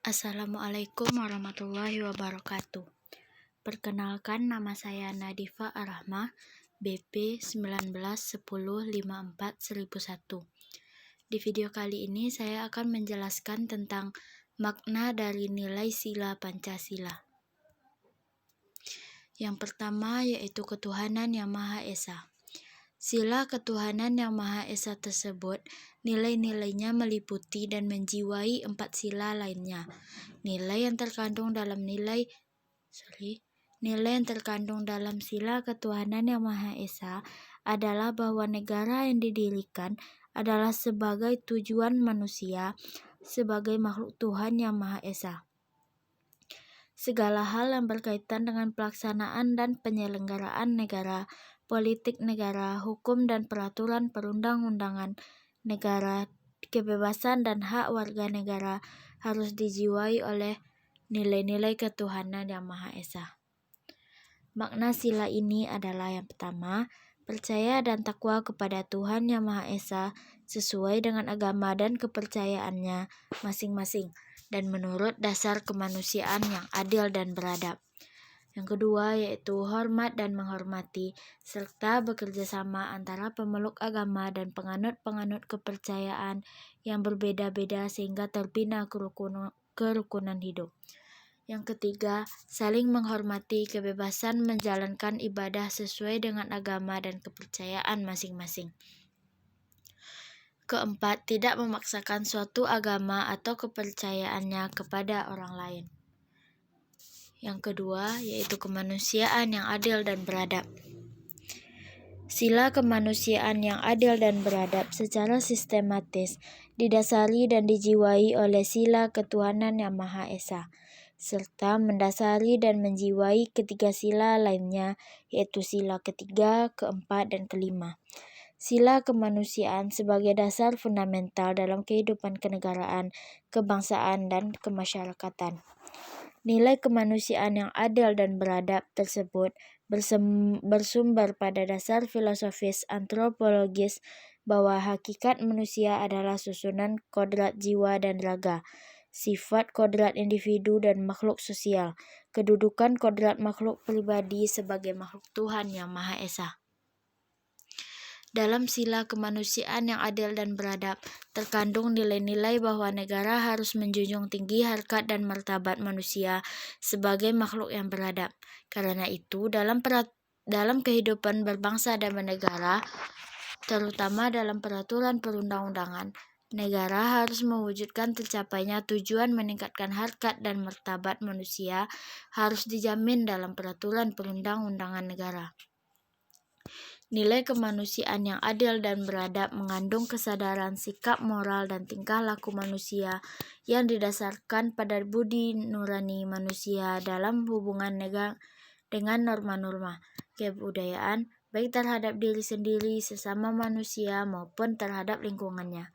Assalamualaikum warahmatullahi wabarakatuh. Perkenalkan, nama saya Nadifa Arahmah, BP 1910541001. Di video kali ini saya akan menjelaskan tentang makna dari nilai sila Pancasila. Yang pertama yaitu ketuhanan yang Maha Esa. Sila ketuhanan yang Maha Esa tersebut, nilai-nilainya meliputi dan menjiwai 4 sila lainnya. Nilai yang terkandung dalam sila ketuhanan yang Maha Esa adalah bahwa negara yang didirikan adalah sebagai tujuan manusia sebagai makhluk Tuhan yang Maha Esa. Segala hal yang berkaitan dengan pelaksanaan dan penyelenggaraan negara, politik negara, hukum dan peraturan perundang-undangan negara, kebebasan dan hak warga negara harus dijiwai oleh nilai-nilai ketuhanan yang Maha Esa. Makna sila ini adalah yang pertama, percaya dan takwa kepada Tuhan yang Maha Esa sesuai dengan agama dan kepercayaannya masing-masing dan menurut dasar kemanusiaan yang adil dan beradab. Yang kedua yaitu hormat dan menghormati, serta bekerja sama antara pemeluk agama dan penganut-penganut kepercayaan yang berbeda-beda sehingga terbina kerukunan hidup. Yang ketiga, saling menghormati kebebasan menjalankan ibadah sesuai dengan agama dan kepercayaan masing-masing. Keempat, tidak memaksakan suatu agama atau kepercayaannya kepada orang lain. Yang kedua, yaitu kemanusiaan yang adil dan beradab. Sila kemanusiaan yang adil dan beradab secara sistematis didasari dan dijiwai oleh sila ketuhanan yang Maha Esa, serta mendasari dan menjiwai ketiga sila lainnya, yaitu sila ketiga, keempat, dan kelima. Sila kemanusiaan sebagai dasar fundamental dalam kehidupan kenegaraan, kebangsaan, dan kemasyarakatan. Nilai kemanusiaan yang adil dan beradab tersebut bersumber pada dasar filosofis antropologis bahwa hakikat manusia adalah susunan kodrat jiwa dan raga, sifat kodrat individu dan makhluk sosial, kedudukan kodrat makhluk pribadi sebagai makhluk Tuhan yang Maha Esa. Dalam sila kemanusiaan yang adil dan beradab, terkandung nilai-nilai bahwa negara harus menjunjung tinggi harkat dan martabat manusia sebagai makhluk yang beradab. Karena itu, dalam kehidupan berbangsa dan bernegara, terutama dalam peraturan perundang-undangan, negara harus mewujudkan tercapainya tujuan meningkatkan harkat dan martabat manusia harus dijamin dalam peraturan perundang-undangan negara. Nilai kemanusiaan yang adil dan beradab mengandung kesadaran sikap moral dan tingkah laku manusia yang didasarkan pada budi nurani manusia dalam hubungan dengan norma-norma kebudayaan, baik terhadap diri sendiri, sesama manusia, maupun terhadap lingkungannya.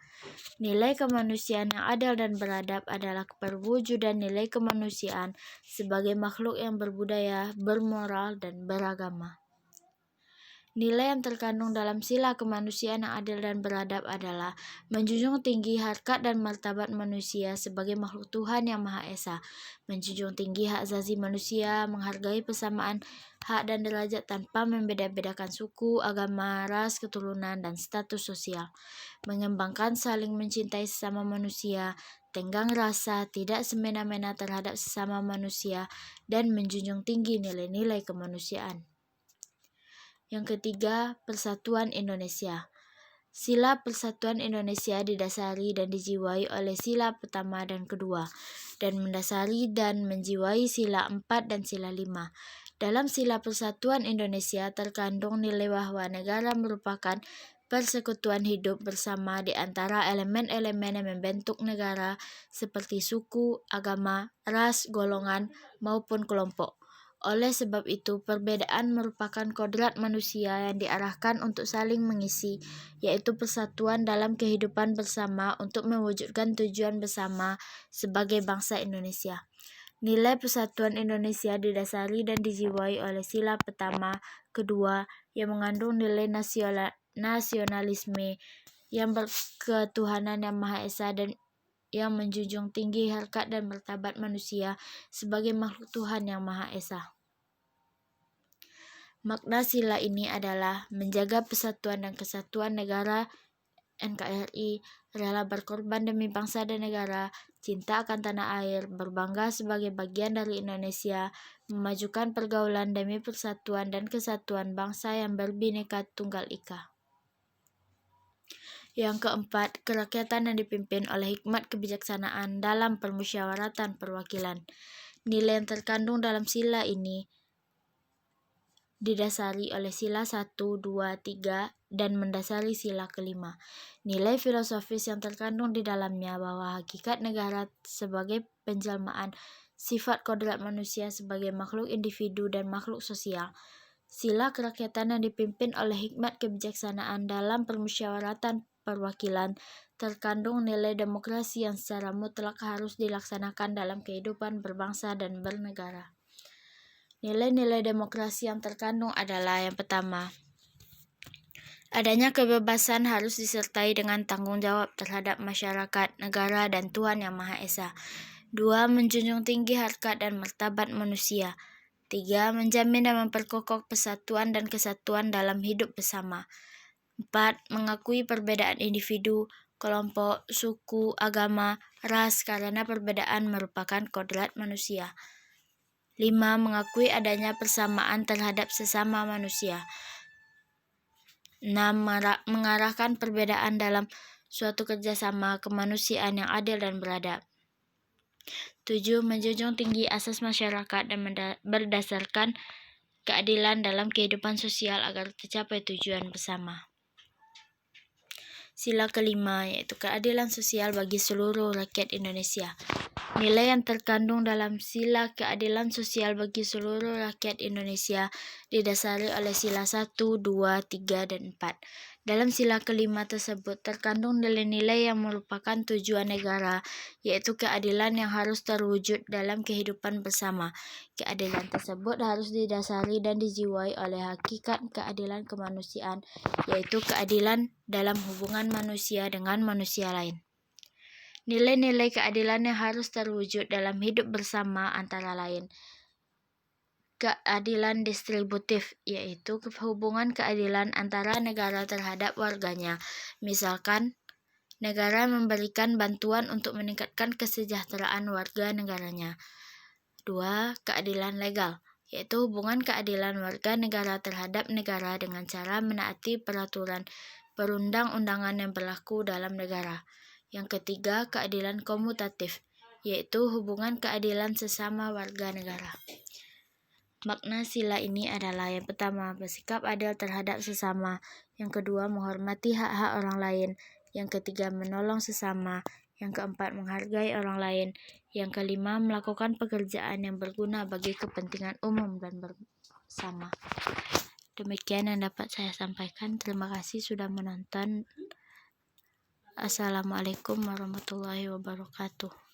Nilai kemanusiaan yang adil dan beradab adalah perwujudan nilai kemanusiaan sebagai makhluk yang berbudaya, bermoral, dan beragama. Nilai yang terkandung dalam sila kemanusiaan yang adil dan beradab adalah menjunjung tinggi harkat dan martabat manusia sebagai makhluk Tuhan yang Maha Esa, menjunjung tinggi hak asasi manusia, menghargai persamaan hak dan derajat tanpa membeda-bedakan suku, agama, ras, keturunan, dan status sosial, mengembangkan saling mencintai sesama manusia, tenggang rasa, tidak semena-mena terhadap sesama manusia, dan menjunjung tinggi nilai-nilai kemanusiaan. Yang ketiga, Persatuan Indonesia. Sila Persatuan Indonesia didasari dan dijiwai oleh sila pertama dan kedua, dan mendasari dan menjiwai sila 4 dan sila 5. Dalam sila Persatuan Indonesia terkandung nilai bahwa negara merupakan persekutuan hidup bersama di antara elemen-elemen yang membentuk negara seperti suku, agama, ras, golongan, maupun kelompok. Oleh sebab itu, perbedaan merupakan kodrat manusia yang diarahkan untuk saling mengisi, yaitu persatuan dalam kehidupan bersama untuk mewujudkan tujuan bersama sebagai bangsa Indonesia. Nilai Persatuan Indonesia didasari dan dijiwai oleh sila pertama, kedua, yang mengandung nilai nasionalisme yang berketuhanan yang Maha Esa dan yang menjunjung tinggi harkat dan martabat manusia sebagai makhluk Tuhan Yang Maha Esa. Makna sila ini adalah menjaga persatuan dan kesatuan negara NKRI, rela berkorban demi bangsa dan negara, cinta akan tanah air, berbangga sebagai bagian dari Indonesia, memajukan pergaulan demi persatuan dan kesatuan bangsa yang berbineka tunggal ika. Yang keempat, kerakyatan yang dipimpin oleh hikmat kebijaksanaan dalam permusyawaratan perwakilan. Nilai yang terkandung dalam sila ini didasari oleh sila 1, 2, 3, dan mendasari sila kelima. Nilai filosofis yang terkandung di dalamnya bahwa hakikat negara sebagai penjelmaan sifat kodrat manusia sebagai makhluk individu dan makhluk sosial. Sila kerakyatan yang dipimpin oleh hikmat kebijaksanaan dalam permusyawaratan perwakilan terkandung nilai demokrasi yang secara mutlak harus dilaksanakan dalam kehidupan berbangsa dan bernegara. Nilai-nilai demokrasi yang terkandung adalah yang pertama, adanya kebebasan harus disertai dengan tanggung jawab terhadap masyarakat, negara, dan Tuhan Yang Maha Esa. 2. Menjunjung tinggi harkat dan martabat manusia. 3. Menjamin dan memperkokoh persatuan dan kesatuan dalam hidup bersama. 4. Mengakui perbedaan individu, kelompok, suku, agama, ras karena perbedaan merupakan kodrat manusia. 5. Mengakui adanya persamaan terhadap sesama manusia. 6. Mengarahkan perbedaan dalam suatu kerjasama kemanusiaan yang adil dan beradab. 7. Menjunjung tinggi asas masyarakat dan berdasarkan keadilan dalam kehidupan sosial agar tercapai tujuan bersama. Sila kelima yaitu keadilan sosial bagi seluruh rakyat Indonesia. Nilai yang terkandung dalam sila keadilan sosial bagi seluruh rakyat Indonesia didasari oleh sila 1, 2, 3, dan 4. Dalam sila kelima tersebut terkandung nilai-nilai yang merupakan tujuan negara, yaitu keadilan yang harus terwujud dalam kehidupan bersama. Keadilan tersebut harus didasari dan dijiwai oleh hakikat keadilan kemanusiaan, yaitu keadilan dalam hubungan manusia dengan manusia lain. Nilai-nilai keadilan yang harus terwujud dalam hidup bersama antara lain keadilan distributif, yaitu hubungan keadilan antara negara terhadap warganya. Misalkan, negara memberikan bantuan untuk meningkatkan kesejahteraan warga negaranya. 2. Keadilan legal, yaitu hubungan keadilan warga negara terhadap negara dengan cara menaati peraturan perundang-undangan yang berlaku dalam negara. Yang ketiga, keadilan komutatif, yaitu hubungan keadilan sesama warga negara. Makna sila ini adalah yang pertama, bersikap adil terhadap sesama. Yang kedua, menghormati hak-hak orang lain. Yang ketiga, menolong sesama. Yang keempat, menghargai orang lain. Yang kelima, melakukan pekerjaan yang berguna bagi kepentingan umum dan bersama. Demikian yang dapat saya sampaikan. Terima kasih sudah menonton. Assalamualaikum warahmatullahi wabarakatuh.